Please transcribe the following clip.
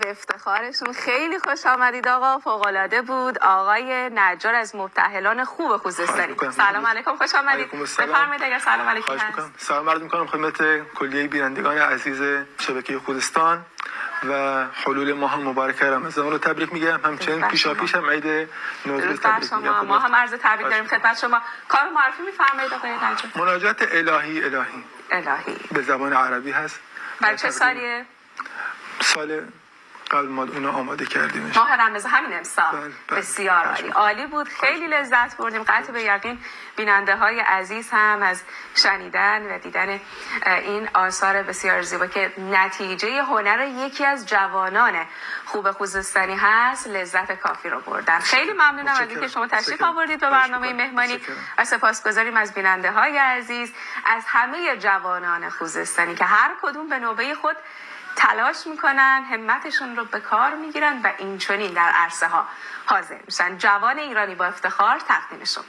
افتخارشون. خیلی خوش آمدید آقا، فوق‌العاده بود. آقای نجار از مبتهلان خوب خوزستانی. سلام علیکم، خوش آمدید. بفرمایید اگر سلام علیکم هست. سلام عرض می‌کنم خدمت کلیه بینندگان عزیز شبکه خوزستان و حلول ماه مبارک رمضان رو تبریک میگم. همچنین پیشاپیش هم عید نوروز رو تبریک میگم. ما هم عرض تبریک داریم خدمت شما. کار معرفی می‌فرمایید آقای نجار. مناجات الهی به زبان عربی هست. برای چه سالیه؟ سال قبل ما اینو آماده کردیم. ماه رمضان همین امسال. بسیار عالی. عالی بود. خیلی لذت بردیم. قطع به یقین بیننده های عزیز هم از شنیدن و دیدن این آثار بسیار زیبا که نتیجه هنر یکی از جوانان خوب خوزستانی هست لذت کافی رو بردن. خیلی ممنونم از اینکه شما تشریف آوردید به برنامه مهمانی و سپاسگزاریم از بیننده های عزیز، از همه جوانان خوزستانی که هر کدوم به نوبه خود تلاش میکنن، همتشون رو به کار میگیرن و این چنین در عرصه ها حاضر میشن. جوان ایرانی با افتخار، تقدیم شما.